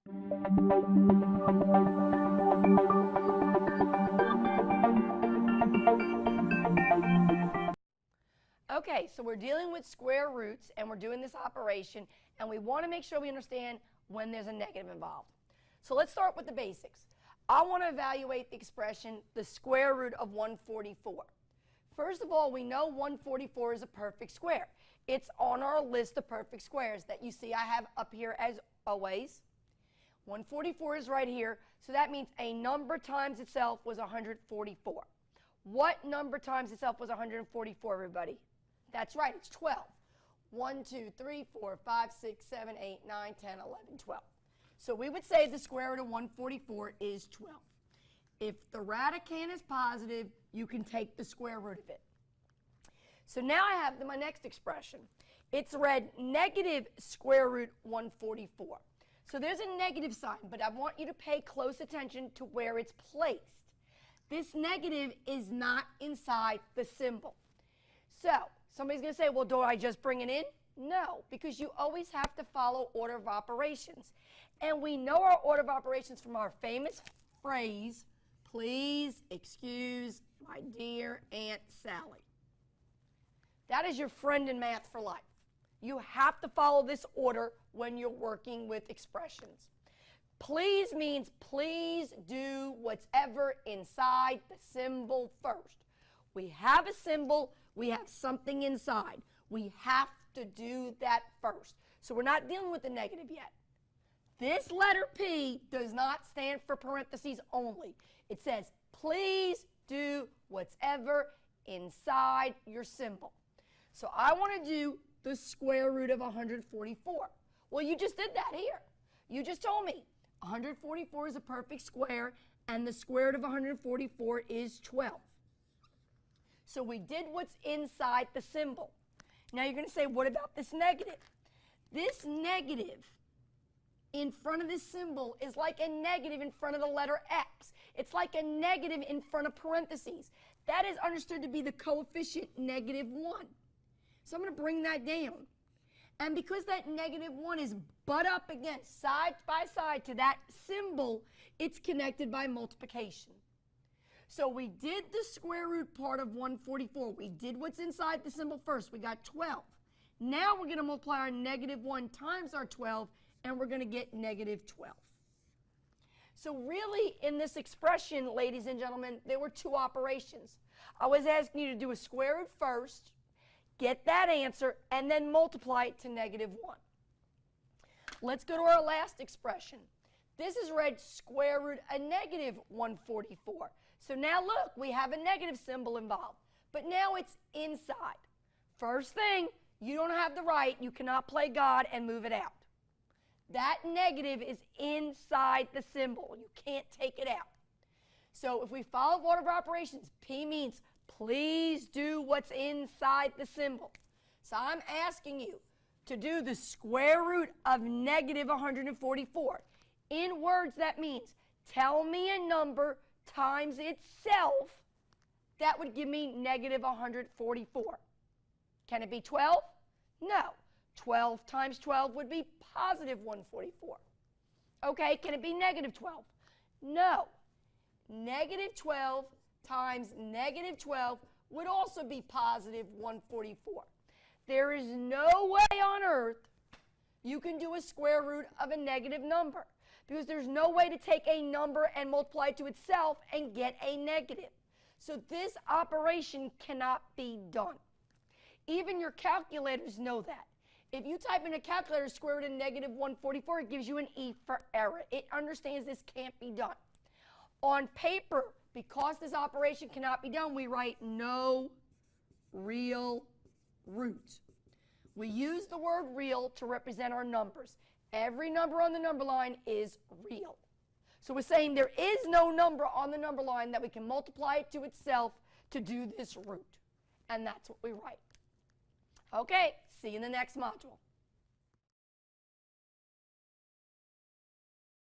Okay, so we're dealing with square roots, and we're doing this operation, and we want to make sure we understand when there's a negative involved. So let's start with the basics. I want to evaluate the expression, the square root of 144. First of all, we know 144 is a perfect square. It's on our list of perfect squares that you see I have up here as always. 144 is right here, so that means a number times itself was 144. What number times itself was 144, everybody? That's right, it's 12. 1, 2, 3, 4, 5, 6, 7, 8, 9, 10, 11, 12. So we would say the square root of 144 is 12. If the radicand is positive, you can take the square root of it. So now I have my next expression. It's read negative square root 144. So there's a negative sign, but I want you to pay close attention to where it's placed. This negative is not inside the symbol. So somebody's going to say, well, do I just bring it in? No, because you always have to follow order of operations. And we know our order of operations from our famous phrase, please excuse my dear Aunt Sally. That is your friend in math for life. You have to follow this order when you're working with expressions. Please means please do whatever inside the symbol first. We have a symbol, we have something inside. We have to do that first. So we're not dealing with the negative yet. This letter P does not stand for parentheses only. It says, please do whatever inside your symbol. So I want to do the square root of 144. Well, you just did that here. You just told me 144 is a perfect square, and the square root of 144 is 12. So we did what's inside the symbol. Now you're going to say, what about this negative? This negative in front of this symbol is like a negative in front of the letter X. It's like a negative in front of parentheses. That is understood to be the coefficient -1. So I'm going to bring that down. And because that -1 is butt up against, side by side to that symbol, it's connected by multiplication. So we did the square root part of 144. We did what's inside the symbol first. We got 12. Now we're going to multiply our -1 times our 12, and we're going to get -12. So really, in this expression, ladies and gentlemen, there were two operations. I was asking you to do a square root first, get that answer, and then multiply it to -1. Let's go to our last expression. This is read square root a -144. So now look, we have a negative symbol involved, but now it's inside. First thing, you don't have the right, you cannot play God and move it out. That negative is inside the symbol. You can't take it out. So if we follow order of operations, P means please do what's inside the symbol. So I'm asking you to do the square root of -144. In words, that means tell me a number times itself that would give me -144. Can it be 12? No. 12 times 12 would be +144. Okay, can it be -12? No. -12 times -12 would also be +144. There is no way on earth you can do a square root of a negative number, because there's no way to take a number and multiply it to itself and get a negative. So this operation cannot be done. Even your calculators know that. If you type in a calculator square root of -144, it gives you an E for error. It understands this can't be done. On paper, because this operation cannot be done, we write no real root. We use the word real to represent our numbers. Every number on the number line is real. So we're saying there is no number on the number line that we can multiply it to itself to do this root. And that's what we write. Okay, see you in the next module.